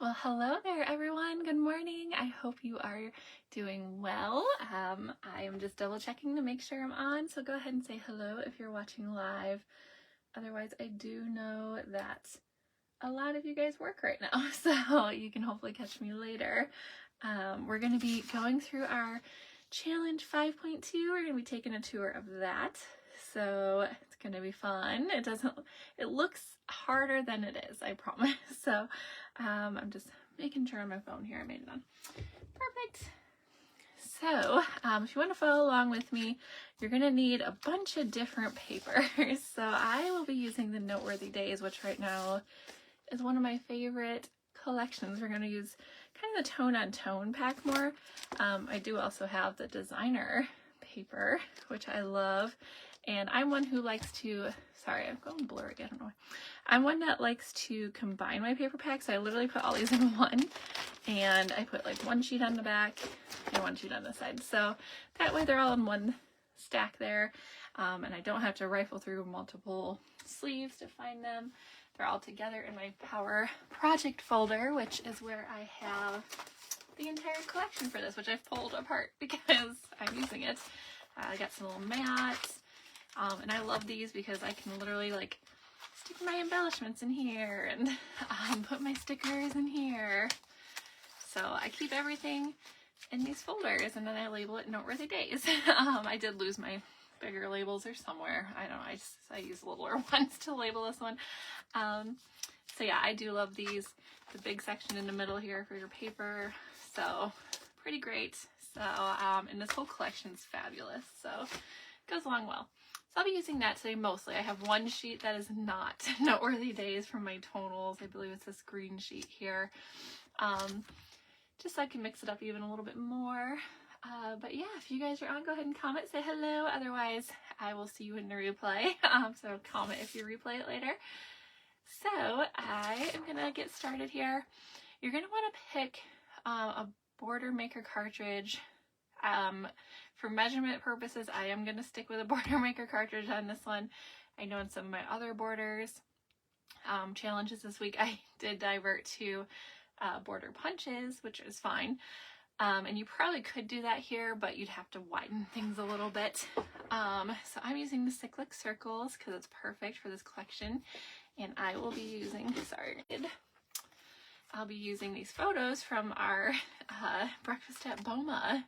Well, hello there, everyone. Good morning. I hope you are doing well. I am just double checking to make sure I'm on, so go ahead and say hello if you're watching live. Otherwise, I do know that a lot of you guys work right now, so you can hopefully catch me later. We're going to be going through our challenge 5.2. We're going to be taking a tour of that. So it's going to be fun. It looks harder than it is, I promise. So I'm just making sure on my phone here I made it on. Perfect. So if you want to follow along with me, you're going to need a bunch of different papers. So I will be using the Noteworthy Days, which right now is one of my favorite collections. We're going to use kind of the tone on tone pack more. I do also have the designer paper, which I love. And I'm one who likes to, sorry, I'm going blurry, I don't know why. I'm one that likes to combine my paper packs. So I literally put all these in one, and I put like one sheet on the back and one sheet on the side. So that way they're all in one stack there. And I don't have to rifle through multiple sleeves to find them. They're all together in my Power Project folder, which is where I have the entire collection for this, which I've pulled apart because I'm using it. I got some little mats. And I love these because I can literally like stick my embellishments in here and put my stickers in here. So I keep everything in these folders and then I label it Noteworthy Days. I did lose my bigger labels or somewhere. I don't know. I use littler ones to label this one. So yeah, I do love these. The big section in the middle here for your paper. So pretty great. So, and this whole collection is fabulous. So it goes along well. So I'll be using that today mostly. I have one sheet that is not Noteworthy Days from my tonals. I believe it's this green sheet here. Just so I can mix it up even a little bit more. But yeah, if you guys are on, go ahead and comment, say hello. Otherwise, I will see you in the replay. So comment if you replay it later. So I am going to get started here. You're going to want to pick a border maker cartridge. For measurement purposes, I am going to stick with a border maker cartridge on this one. I know in some of my other borders challenges this week, I did divert to border punches, which is fine. And you probably could do that here, but you'd have to widen things a little bit. So I'm using the cyclic circles because it's perfect for this collection. And I will be using, I'll be using these photos from our breakfast at Boma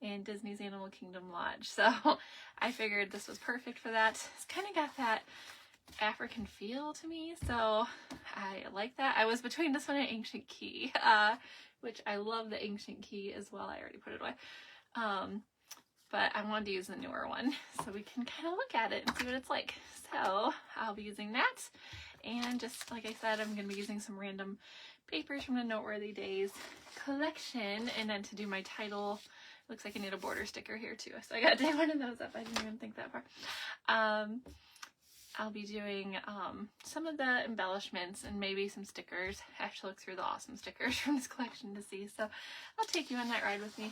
in Disney's Animal Kingdom Lodge. So I figured this was perfect for that. It's kind of got that African feel to me, so I like that. I was between this one and Ancient Key, which I love the Ancient Key as well. I already put it away. But I wanted to use the newer one so we can kind of look at it and see what it's like. So I'll be using that. And just like I said, I'm going to be using some random papers from the Noteworthy Days collection. And then to do my title, looks like I need a border sticker here too. So I got to take one of those up. I didn't even think that far. I'll be doing some of the embellishments and maybe some stickers. I have to look through the awesome stickers from this collection to see. So I'll take you on that ride with me.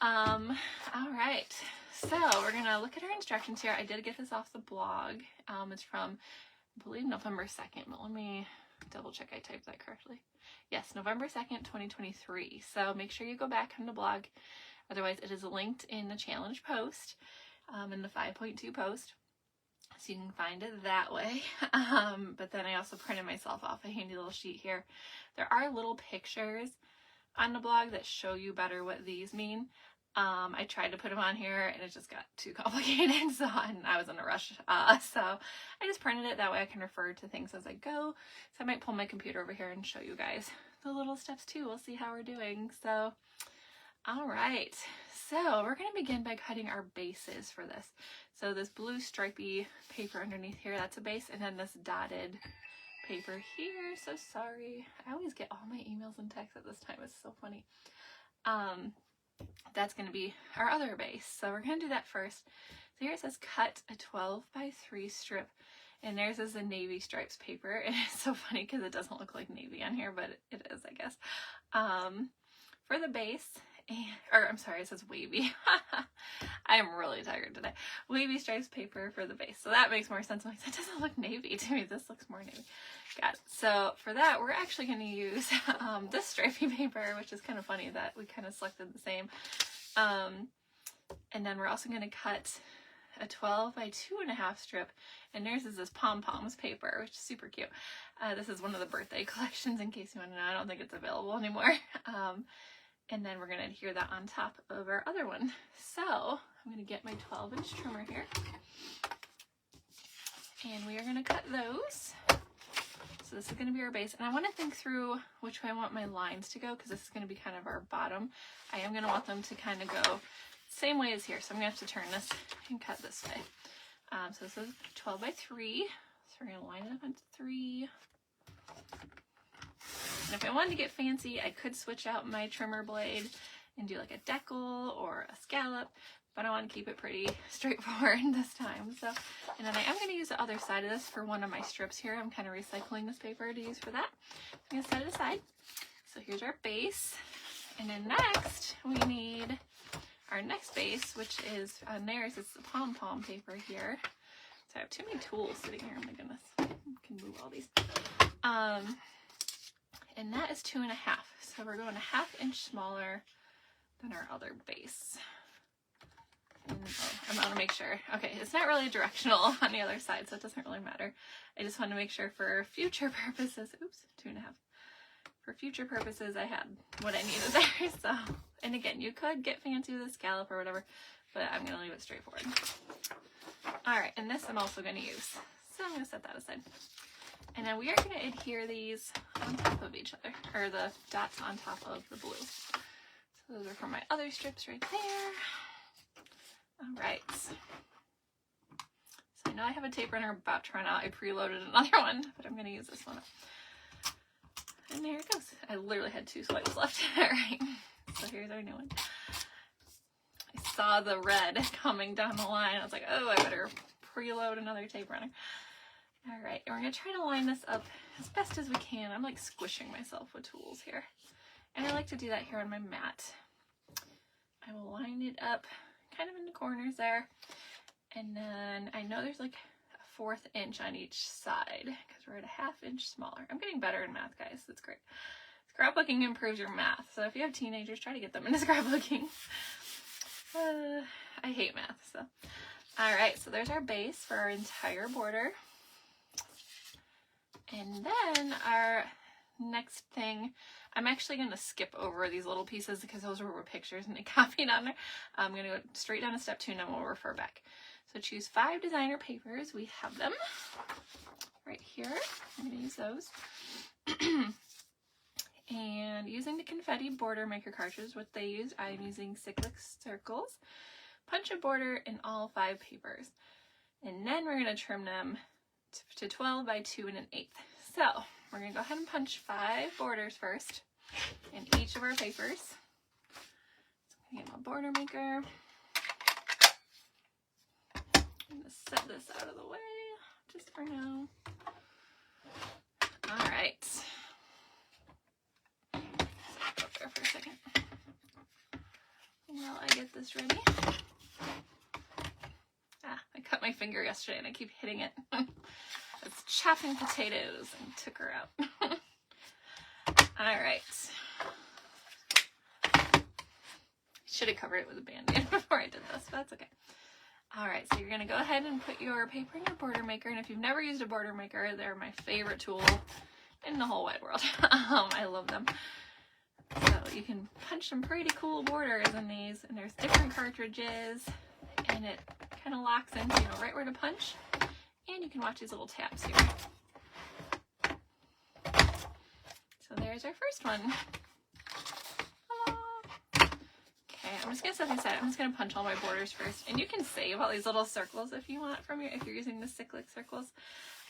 All right. So we're going to look at our instructions here. I did get this off the blog. It's from, I believe, November 2nd, but let me double check I typed that correctly. Yes, November 2nd, 2023. So make sure you go back on the blog. Otherwise, it is linked in the challenge post, in the 5.2 post. So you can find it that way. But then I also printed myself off a handy little sheet here. There are little pictures on the blog that show you better what these mean. I tried to put them on here and it just got too complicated, so I was in a rush. So I just printed it, that way I can refer to things as I go. So I might pull my computer over here and show you guys the little steps too. We'll see how we're doing. So, all right. So we're going to begin by cutting our bases for this. So this blue stripy paper underneath here, that's a base, and then this dotted paper here. So sorry. I always get all my emails and texts at this time. It's so funny. That's going to be our other base. So we're going to do that first. So here it says cut a 12x3 strip. And theirs is a navy stripes paper. And it's so funny because it doesn't look like navy on here, but it is, I guess. For the base, or I'm sorry, it says wavy. I am really tired today. Wavy stripes paper for the base. So that makes more sense. Like, that doesn't look navy to me. This looks more navy. Got it. So for that, we're actually going to use this stripy paper, which is kind of funny that we kind of selected the same. And then we're also going to cut a 12 by 2.5 strip, and theirs is this pom-poms paper, which is super cute. This is one of the birthday collections, in case you want to know. I don't think it's available anymore. And then we're going to adhere that on top of our other one. So I'm going to get my 12-inch trimmer here, and we are going to cut those. So this is going to be our base, and I want to think through which way I want my lines to go, because this is going to be kind of our bottom. I am going to want them to kind of go same way as here, so I'm going to have to turn this and cut this way. So this is 12 by 3, so we're going to line it up into 3. And if I wanted to get fancy, I could switch out my trimmer blade and do like a decal or a scallop, but I want to keep it pretty straightforward this time. So, and then I am going to use the other side of this for one of my strips here. I'm kind of recycling this paper to use for that. I'm going to set it aside. So here's our base, and then next we need our next base, which is on theirs, it's the pom-pom paper here. So I have too many tools sitting here. Oh my goodness, I can move all these. And that is 2.5. So we're going 1/2 inch smaller than our other base. And, I'm going to make sure. Okay, it's not really directional on the other side, so it doesn't really matter. I just want to make sure for future purposes. Oops, 2.5. For future purposes, I had what I needed there. So, and again, you could get fancy with a scallop or whatever, but I'm going to leave it straightforward. All right, and this I'm also going to use. So I'm going to set that aside. And then we are going to adhere these on top of each other, or the dots on top of the blue. So those are for my other strips right there. All right. So I know I have a tape runner about to run out. I preloaded another one, but I'm going to use this one up. And there it goes. I literally had 2 swipes left. All right. So here's our new one. I saw the red coming down the line. I was like, oh, I better preload another tape runner. All right. And we're going to try to line this up as best as we can. I'm like squishing myself with tools here. And I like to do that here on my mat. I will line it up kind of in the corners there. And then I know there's like 1/4 inch on each side because we're at 1/2 inch smaller. I'm getting better in math, guys. That's great. Scrapbooking improves your math. So if you have teenagers, try to get them into scrapbooking. I hate math, so. All right, so there's our base for our entire border. And then our next thing, I'm actually going to skip over these little pieces because those were pictures and they copied on there. I'm going to go straight down to step 2 and then we'll refer back. So choose 5 designer papers. We have them right here. I'm going to use those. And using the confetti border maker cartridge, what they use, I'm using cyclic circles. Punch a border in all 5 papers. And then we're going to trim them to 12 by 2 1/8. So we're going to go ahead and punch 5 borders first in each of our papers. So I'm going to get my border maker. I'm going to set this out of the way just for now. All right. Go there for a second while I get this ready. I cut my finger yesterday and I keep hitting it. I was chopping potatoes and took her out. All right. Should have covered it with a Band-Aid before I did this, but that's okay. All right, so you're going to go ahead and put your paper in your border maker. And if you've never used a border maker, they're my favorite tool in the whole wide world. I love them. So you can punch some pretty cool borders in these, and there's different cartridges, and it kind of locks into, you know, right where to punch. And you can watch these little tabs here. So there's our first one. Okay, I'm just gonna set these aside. I'm just gonna punch all my borders first, and you can save all these little circles if you want from if you're using the cyclic circles.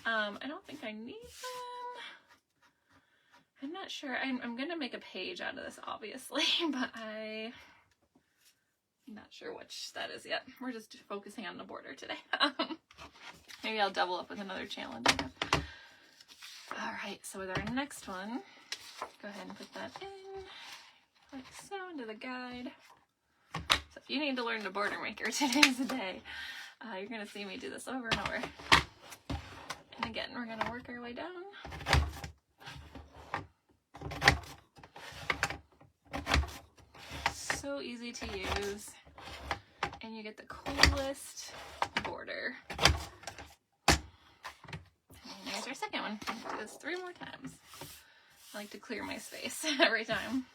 I don't think I need them. I'm not sure. I'm gonna make a page out of this, obviously, but I'm not sure which that is yet. We're just focusing on the border today. Maybe I'll double up with another challenge. All right, so with our next one, go ahead and put that in, like so, into the guide. So if you need to learn the border maker, today's the day. You're going to see me do this over and over. And again, we're going to work our way down. So easy to use, and you get the coolest border. And there's our second one. Do this 3 more times. I like to clear my space every time.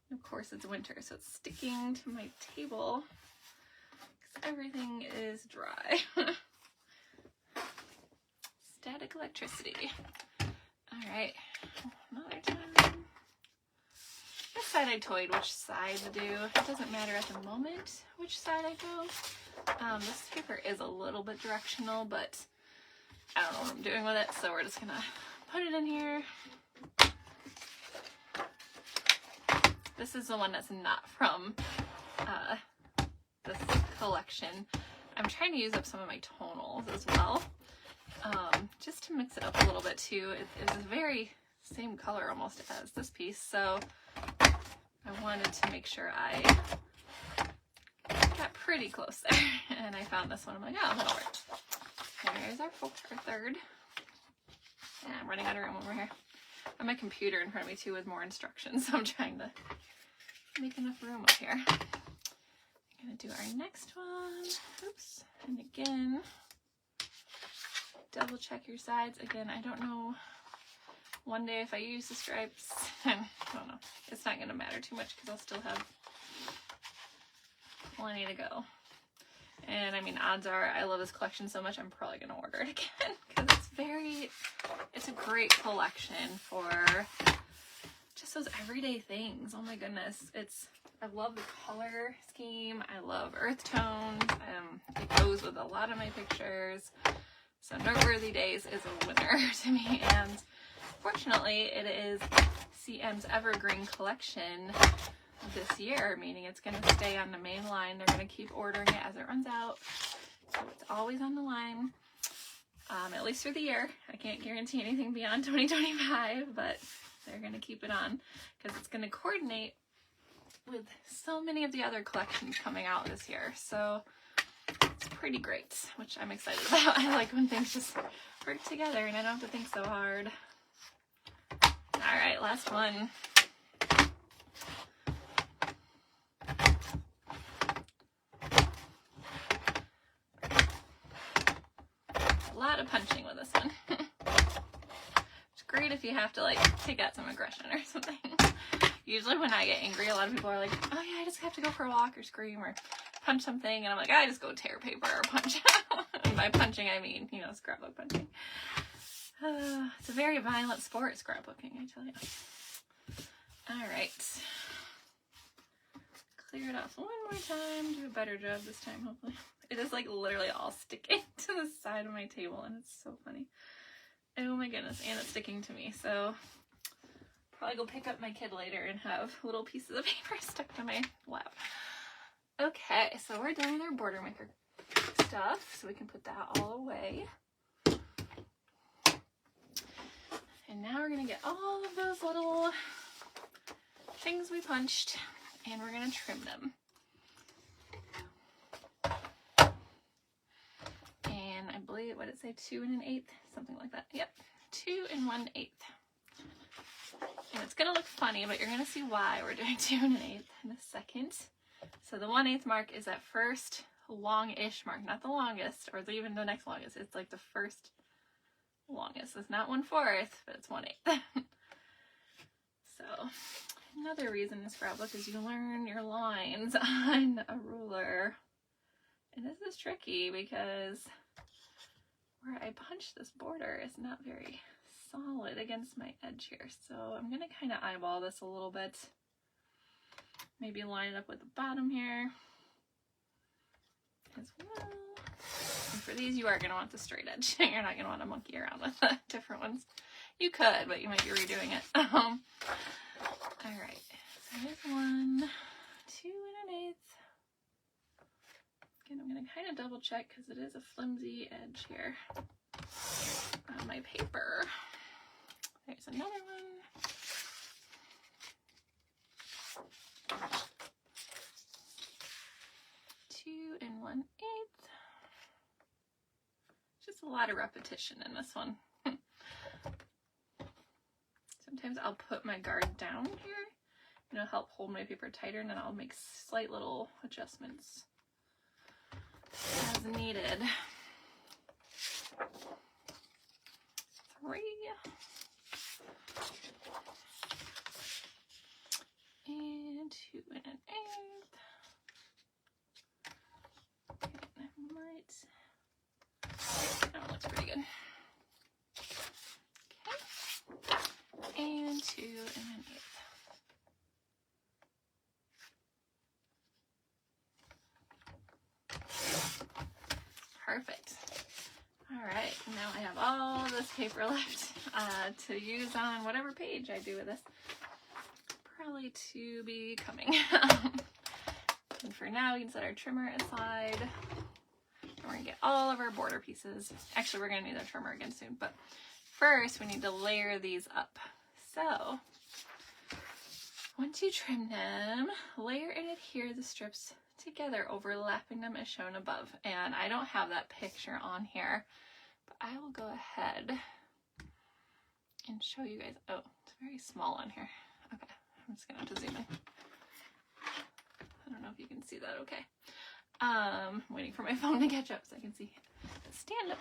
And of course, it's winter, so it's sticking to my table because everything is dry. Static electricity. All right, another time. This side I toyed which side to do. It doesn't matter at the moment which side I go. This paper is a little bit directional, but I don't know what I'm doing with it, so we're just gonna put it in here. This is the one that's not from this collection. I'm trying to use up some of my tonals as well, just to mix it up a little bit too. It is the very same color almost as this piece, so I wanted to make sure I got pretty close there. And I found this one. I'm like, oh, that'll work. There's our third. Yeah, I'm running out of room over here. I have my computer in front of me too with more instructions, so I'm trying to make enough room up here. I'm gonna do our next one. Oops. And again, double check your sides. Again, I don't know. One day if I use the stripes, I don't know. It's not gonna matter too much because I'll still have plenty to go. And I mean, odds are I love this collection so much I'm probably gonna order it again because it's a great collection for just those everyday things. Oh my goodness. I love the color scheme. I love earth tones. It goes with a lot of my pictures. So Noteworthy Days is a winner to me, and fortunately it is CM's evergreen collection this year, meaning it's going to stay on the main line. They're going to keep ordering it as it runs out, so it's always on the line, at least through the year. I can't guarantee anything beyond 2025, but they're going to keep it on because it's going to coordinate with so many of the other collections coming out this year. So it's pretty great, which I'm excited about. I like when things just work together and I don't have to think so hard. All right, last one. A lot of punching with this one. It's great if you have to like take out some aggression or something. Usually when I get angry, a lot of people are like, oh yeah, I just have to go for a walk or scream or punch something. And I'm like, I just go tear paper or punch. And by punching, I mean, you know, scrapbook punching. It's a very violent sport, scrapbooking, I tell you. All right. Clear it off one more time. Do a better job this time, hopefully. It is like literally all sticking to the side of my table, and it's so funny. Oh my goodness, and it's sticking to me. So probably go pick up my kid later and have little pieces of paper stuck to my lap. Okay, so we're done with our border maker stuff, so we can put that all away. And now we're gonna get all of those little things we punched and we're gonna trim them. And I believe, what did it say, 2 1/8? Something like that. Yep, 2 1/8. And it's gonna look funny, but you're gonna see why we're doing 2 1/8 in a second. So the 1/8 mark is that first long-ish mark, not the longest, or even the next longest. It's like the first longest. It's not 1/4, but it's 1/8. So another reason to scrapbook is you learn your lines on a ruler. And this is tricky because where I punch this border is not very solid against my edge here. So I'm going to kind of eyeball this a little bit. Maybe line it up with the bottom here as well. And for these, you are going to want the straight edge. You're not going to want to monkey around with the different ones. You could, but you might be redoing it. All right, so here's 1, 2 1/8. Again, I'm going to kind of double check because it is a flimsy edge here on my paper. There's another one. just a lot of repetition in this one. Sometimes I'll put my guard down here and it'll help hold my paper tighter, and then I'll make slight little adjustments as needed. 3 and 2 and 1/8. Okay, that looks pretty good. Okay, and 2 and 1/8. Perfect. All right, now I have all this paper left to use on whatever page I do with this. Probably to be coming. And for now, we can set our trimmer aside. And we're gonna get all of our border pieces. Actually, we're gonna need our trimmer again soon, but first we need to layer these up. So once you trim them, layer and adhere the strips together, overlapping them as shown above. And I don't have that picture on here, but I will go ahead and show you guys. Oh, it's very small on here. Okay, I'm just gonna have to zoom in. I don't know if you can see that okay. I'm waiting for my phone to catch up so I can see. Stand up.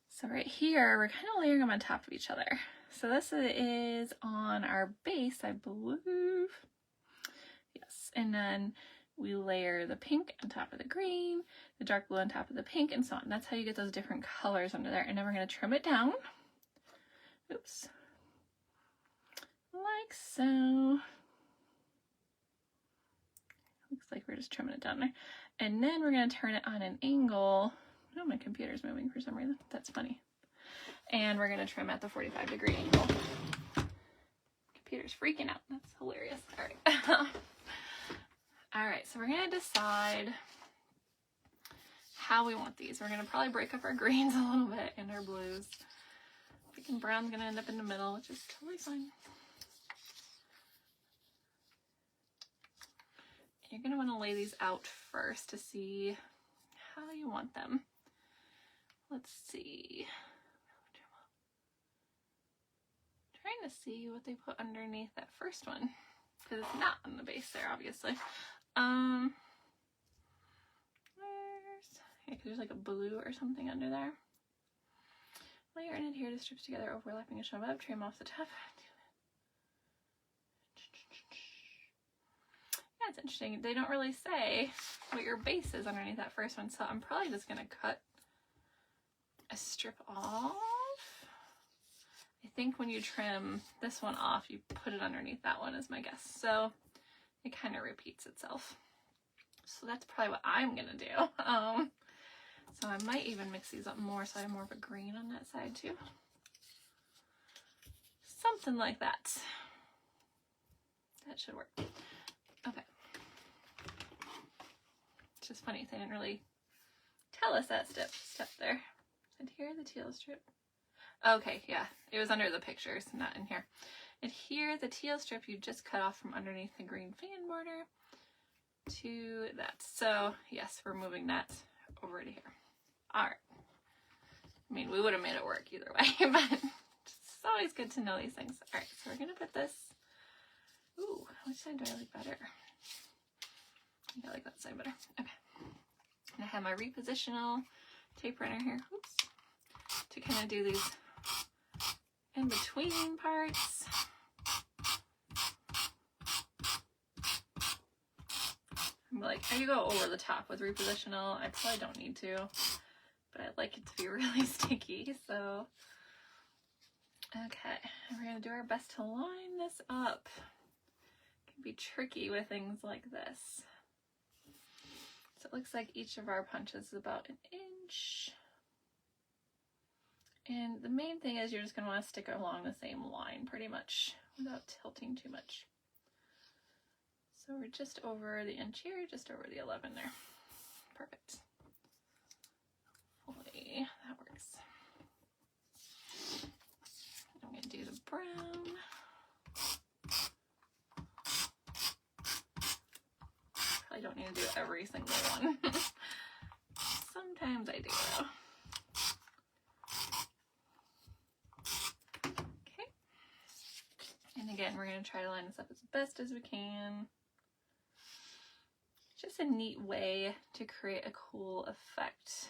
So right here, we're kind of layering them on top of each other. So this is on our base, I believe. Yes, and then we layer the pink on top of the green, the dark blue on top of the pink, and so on. That's how you get those different colors under there. And then we're going to trim it down. Oops. Like so. Looks like we're just trimming it down there. And then we're going to turn it on an angle. Oh, my computer's moving for some reason. That's funny. And we're going to trim at the 45-degree angle. Computer's freaking out. That's hilarious. All right. All right, so we're going to decide how we want these. We're going to probably break up our greens a little bit and our blues. Thinking brown's going to end up in the middle, which is totally fine. You're going to want to lay these out first to see how you want them. Let's see. I'm trying to see what they put underneath that first one, because it's not on the base there, obviously. There's like a blue or something under there. Layer and adhere the strips together, overlapping and shown above. Trim off the top. Yeah, it's interesting. They don't really say what your base is underneath that first one, so I'm probably just going to cut a strip off. I think when you trim this one off, you put it underneath that one is my guess. So it kind of repeats itself. So that's probably what I'm going to do. So I might even mix these up more so I have more of a green on that side too. Something like that. That should work. Okay. It's just funny, they didn't really tell us that step there. Adhere the teal strip. Okay, yeah, it was under the pictures, not in here. Adhere the teal strip you just cut off from underneath the green fan border to that. So yes, we're moving that over to here. All right. I mean, we would have made it work either way, but it's always good to know these things. All right, so we're gonna put this. Ooh, which side do I like better? I think I like that side better. Okay. And I have my repositional tape runner here. Oops. To kind of do these in between parts. I'm like, I go over the top with repositional. I probably don't need to, but I like it to be really sticky, so. Okay, and we're gonna do our best to line this up. It can be tricky with things like this. So it looks like each of our punches is about 1 inch. And the main thing is you're just gonna wanna stick along the same line pretty much without tilting too much. So we're just over the inch here, just over the 11 there. Perfect. Hopefully that works. I'm gonna do the brown. Probably don't need to do every single one. Sometimes I do though. Again, we're going to try to line this up as best as we can. Just a neat way to create a cool effect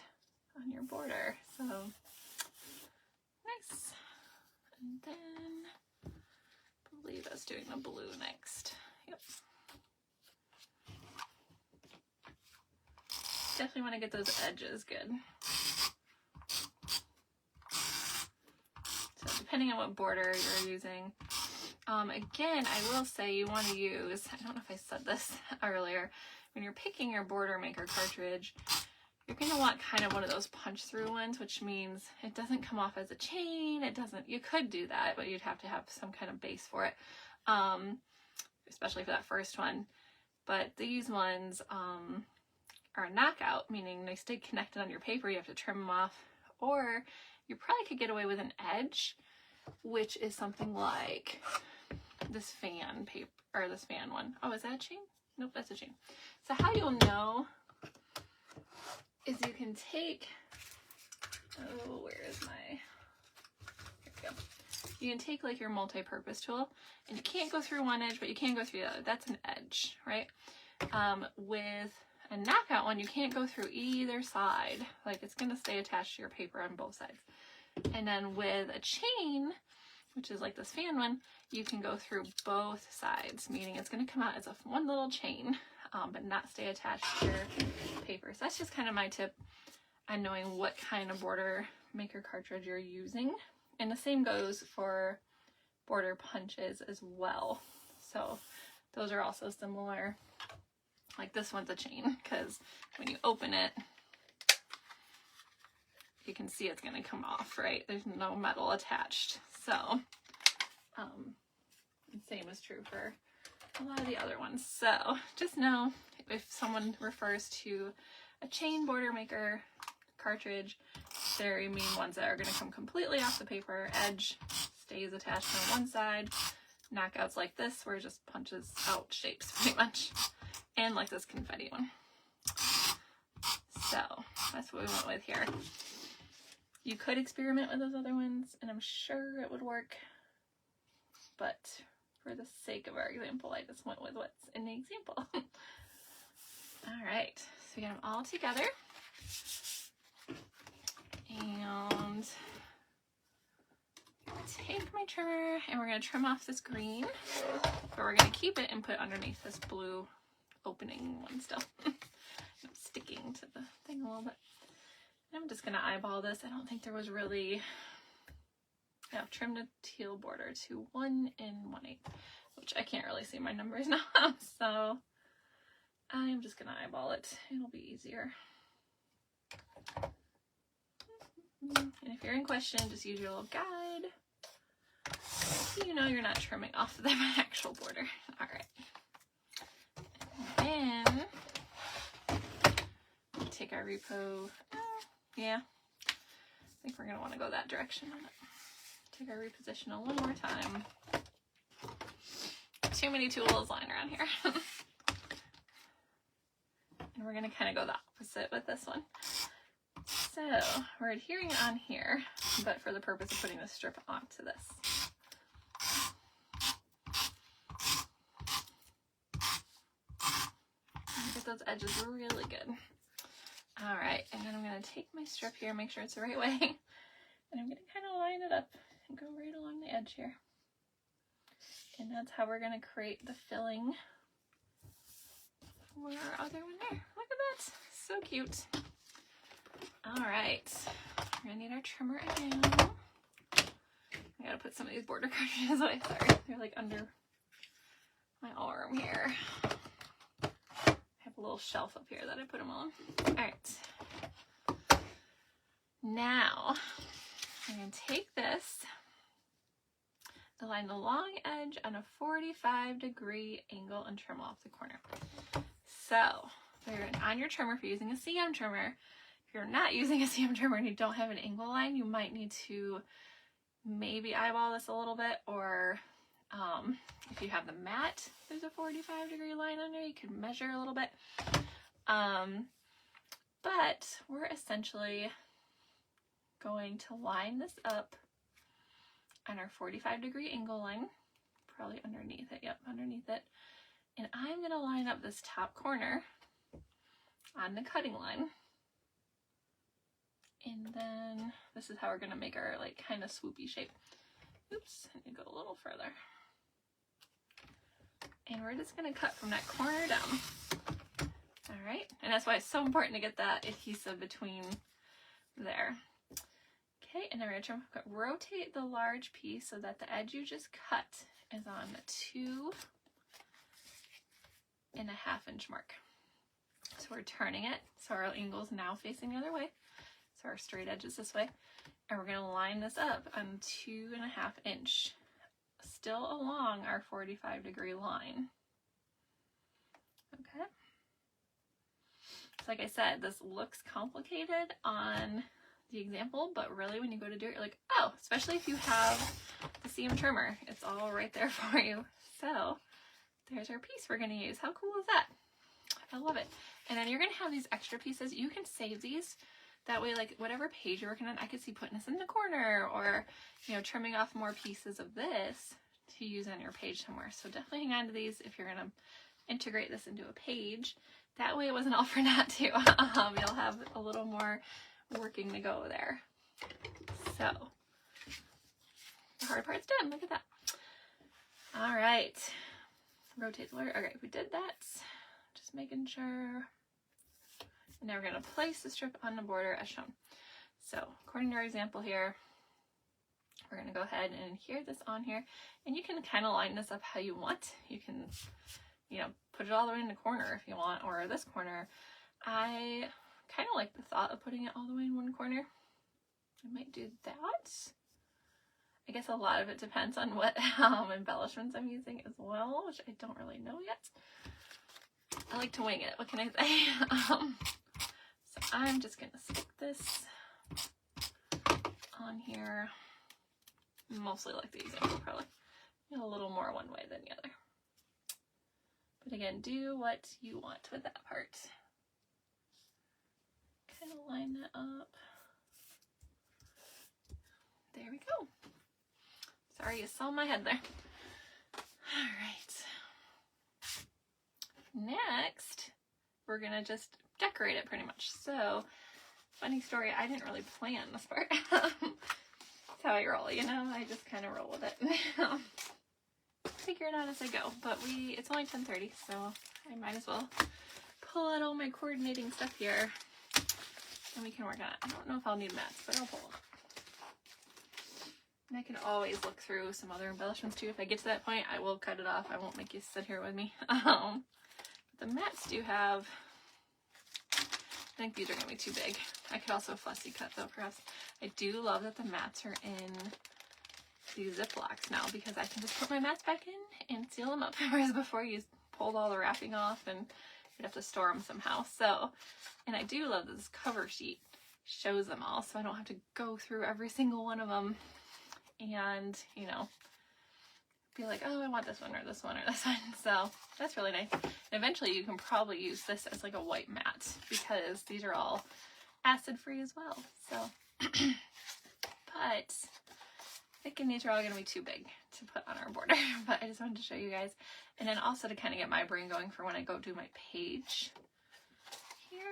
on your border. So nice. And then I believe I was doing the blue next. Yep. Definitely want to get those edges good. So depending on what border you're using. Again, I will say you want to use, I don't know if I said this earlier, when you're picking your border maker cartridge, you're going to want kind of one of those punch through ones, which means it doesn't come off as a chain. It doesn't, you could do that, but you'd have to have some kind of base for it, especially for that first one. But these ones are a knockout, meaning they stay connected on your paper. You have to trim them off, or you probably could get away with an edge, which is something like this fan paper, or this fan one. Oh, is that a chain? Nope, that's a chain. So how you'll know is you can take, oh, where is my, here we go. You can take like your multi-purpose tool, and you can't go through one edge, but you can go through the other. That's an edge, right? With a knockout one, you can't go through either side. Like, it's gonna stay attached to your paper on both sides. And then with a chain, which is like this fan one, you can go through both sides, meaning it's going to come out as a one little chain, but not stay attached to your paper. So that's just kind of my tip on knowing what kind of border maker cartridge you're using. And the same goes for border punches as well. So those are also similar. Like this one's a chain, because when you open it, you can see it's going to come off, right? There's no metal attached. So, same is true for a lot of the other ones. So just know if someone refers to a chain border maker cartridge, they mean ones that are going to come completely off the paper. Edge stays attached on one side. Knockouts like this, where it just punches out shapes pretty much. And like this confetti one. So that's what we went with here. You could experiment with those other ones, and I'm sure it would work, but for the sake of our example, I just went with what's in the example. All right, so we got them all together, and take my trimmer, and we're going to trim off this green, but we're going to keep it and put it underneath this blue opening one still. I'm sticking to the thing a little bit. I'm just going to eyeball this. I don't think there was really, yeah, I've trimmed a teal border to 1 1/8, which I can't really see my numbers now, so I'm just going to eyeball it. It'll be easier. And if you're in question, just use your little guide. So you know you're not trimming off the actual border. All right. And then take our repo. Yeah, I think we're going to want to go that direction on it. Take our repositional one more time. Too many tools lying around here. And we're going to kind of go the opposite with this one. So we're adhering on here, but for the purpose of putting the strip onto this. Get those edges really good. All right, and then I'm going to take my strip here, make sure it's the right way, and I'm going to kind of line it up and go right along the edge here. And that's how we're going to create the filling for our other one there. Look at that, so cute. All right, we're going to need our trimmer again. I got to put some of these border cartridges away, sorry, they're like under my arm here. A little shelf up here that I put them on. All right. Now, I'm going to take this, align the long edge on a 45-degree angle, and trim off the corner. So, if you're on your trimmer, if you're using a CM trimmer, if you're not using a CM trimmer and you don't have an angle line, you might need to maybe eyeball this a little bit, or if you have the mat, there's a 45-degree line under, you can measure a little bit. But we're essentially going to line this up on our 45-degree angle line, probably yep, underneath it. And I'm going to line up this top corner on the cutting line. And then this is how we're going to make our like kind of swoopy shape. Oops, I need to go a little further. And we're just going to cut from that corner down. All right, and that's why it's so important to get that adhesive between there. Okay, and then we're going to rotate the large piece so that the edge you just cut is on the 2.5 inch mark. So we're turning it, so our angle is now facing the other way. So our straight edge is this way. And we're going to line this up on 2.5 inch, still along our 45-degree line. Okay. So like I said, this looks complicated on the example, but really when you go to do it, you're like, oh, especially if you have the seam trimmer, it's all right there for you. So there's our piece we're going to use. How cool is that? I love it. And then you're going to have these extra pieces. You can save these. That way, like whatever page you're working on, I could see putting this in the corner or, you know, trimming off more pieces of this to use on your page somewhere. So definitely hang on to these if you're going to integrate this into a page. That way it wasn't all for naught too. You'll have a little more working to go there. So the hard part's done. Look at that. All right. Rotate the layer. Okay, we did that. Just making sure. And now we're going to place the strip on the border as shown. So according to our example here, we're going to go ahead and adhere this on here. And you can kind of line this up how you want. You can, you know, put it all the way in the corner if you want, or this corner. I kind of like the thought of putting it all the way in one corner. I might do that. I guess a lot of it depends on what embellishments I'm using as well, which I don't really know yet. I like to wing it. What can I say? So I'm just going to stick this on here. Mostly like the example, probably. A little more one way than the other. But again, do what you want with that part. Kind of line that up. There we go. Sorry, you saw my head there. All right. Next, we're gonna just decorate it pretty much. So, funny story, I didn't really plan this part. That's how I roll, you know? I just kind of roll with it. Figure it out as I go. But it's only 10:30, so I might as well pull out all my coordinating stuff here. And we can work on it. I don't know if I'll need mats, but I'll pull them. And I can always look through some other embellishments too. If I get to that point, I will cut it off. I won't make you sit here with me. The mats do have, I think these are going to be too big. I could also fussy cut though, perhaps. I do love that the mats are in these Ziplocs now because I can just put my mats back in and seal them up. Whereas before you pulled all the wrapping off and you'd have to store them somehow. So, and I do love that this cover sheet shows them all so I don't have to go through every single one of them and, you know, be like, oh, I want this one or this one or this one. So that's really nice. And eventually you can probably use this as like a white mat because these are all acid free as well. So, but thinking these are all going to be too big to put on our border, but I just wanted to show you guys. And then also to kind of get my brain going for when I go do my page here.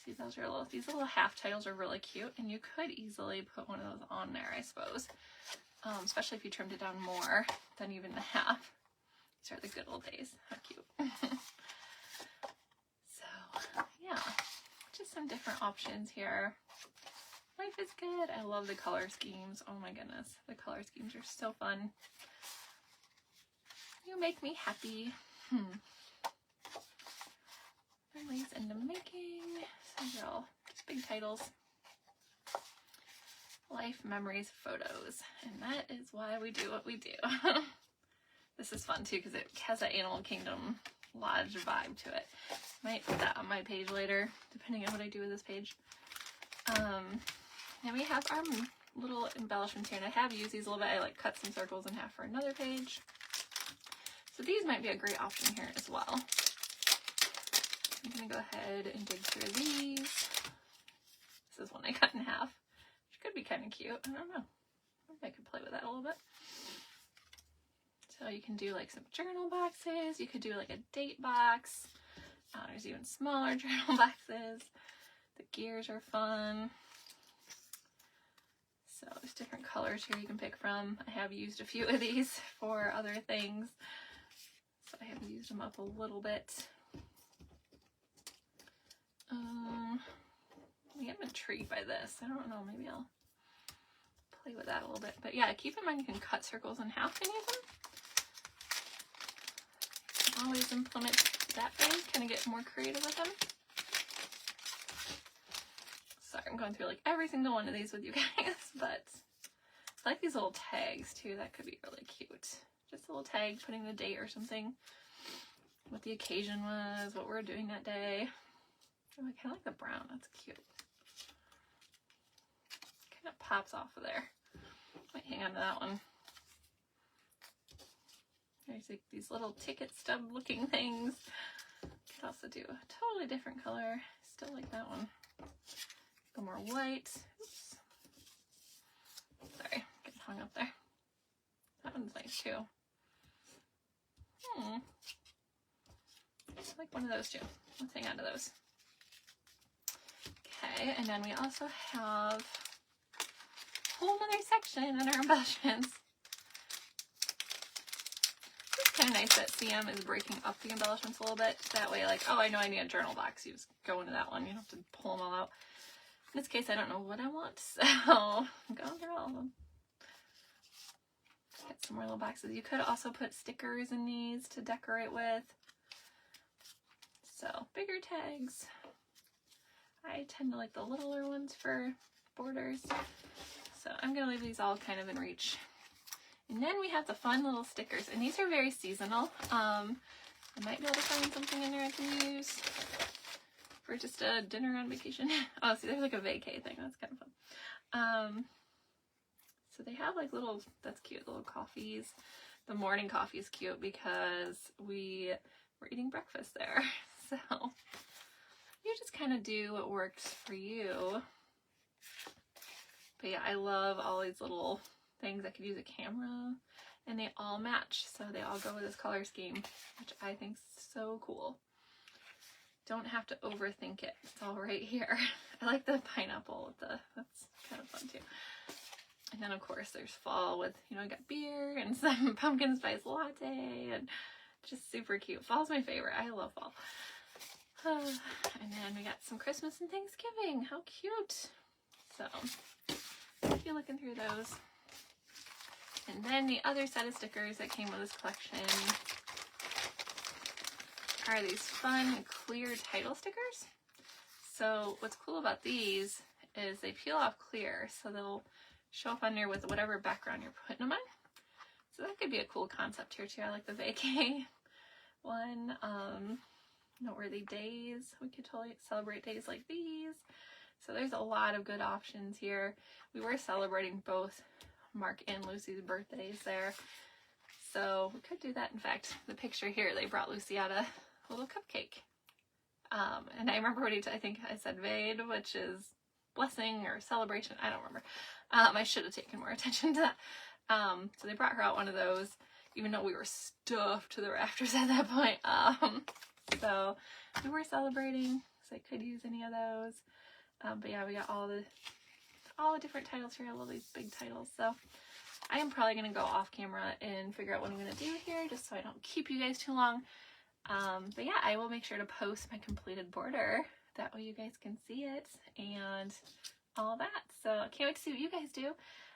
See, these little half titles are really cute, and you could easily put one of those on there, I suppose. Especially if you trimmed it down more than even the half. These are the good old days. How cute. So, yeah, just some different options here. Life is good. I love the color schemes. Oh my goodness, the color schemes are so fun. You make me happy. Families in the making. These are all just big titles. Life, memories, photos. And that is why we do what we do. This is fun too because it has that Animal Kingdom Lodge vibe to it. Might put that on my page later, depending on what I do with this page. Then we have our little embellishments here, and I have used these a little bit. I like cut some circles in half for another page. So these might be a great option here as well. I'm gonna go ahead and dig through these. This is one I cut in half, which could be kind of cute. I don't know. Maybe I could play with that a little bit. So you can do like some journal boxes. You could do like a date box. There's even smaller journal boxes. The gears are fun. So there's different colors here you can pick from. I have used a few of these for other things. So I have used them up a little bit. I'm intrigued by this. I don't know, maybe I'll play with that a little bit. But yeah, keep in mind you can cut circles in half and use them. Always implement that way, kind of get more creative with them. Sorry, I'm going through like every single one of these with you guys, but I like these little tags too. That could be really cute. Just a little tag, putting the date or something, what the occasion was, what we're doing that day. Oh, I kind of like the brown. That's cute. Kind of pops off of there. Might hang on to that one. There's like these little ticket stub looking things. Could also do a totally different color. Still like that one. A little more white. Oops. Sorry, getting hung up there. That one's nice too. I like one of those too. Let's hang on to those. Okay, and then we also have a whole other section in our embellishments. It's kind of nice that CM is breaking up the embellishments a little bit. That way, like, oh, I know I need a journal box. You just go into that one. You don't have to pull them all out. In this case, I don't know what I want, so I'm going through all of them. Get some more little boxes. You could also put stickers in these to decorate with. So, bigger tags. I tend to like the littler ones for borders. So I'm going to leave these all kind of in reach. And then we have the fun little stickers. And these are very seasonal. I might be able to find something in there I can use for just a dinner on vacation. Oh, see, there's like a vacay thing. That's kind of fun. So they have like little, that's cute, little coffees. The morning coffee is cute because we were eating breakfast there. So you just kind of do what works for you. But yeah, I love all these little things. I could use a camera and they all match. So they all go with this color scheme, which I think is so cool. Don't have to overthink it. It's all right here. I like the pineapple with that's kind of fun too. And then of course there's fall with, you know, I got beer and some pumpkin spice latte and just super cute. Fall's my favorite. I love fall. And then we got some Christmas and Thanksgiving. How cute. So if you're looking through those. And then the other set of stickers that came with this collection are these fun clear title stickers. So what's cool about these is they peel off clear, so they'll show up on there with whatever background you're putting them on. So that could be a cool concept here too. I like the vacay one. Noteworthy Days. We could totally celebrate days like these. So there's a lot of good options here. We were celebrating both Mark and Lucy's birthdays there. So we could do that. In fact, the picture here, they brought Lucy out a little cupcake. And I remember what I think I said Vade, which is blessing or celebration. I don't remember. I should have taken more attention to that. So they brought her out one of those, even though we were stuffed to the rafters at that point. So we were celebrating, so I could use any of those. But yeah, we got all the different titles here. I love these big titles. So I am probably going to go off camera and figure out what I'm going to do here, just so I don't keep you guys too long. But yeah, I will make sure to post my completed border. That way you guys can see it and all that. So I can't wait to see what you guys do.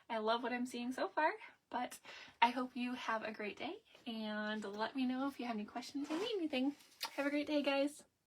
I love what I'm seeing so far, but I hope you have a great day and let me know if you have any questions or need anything. Have a great day, guys.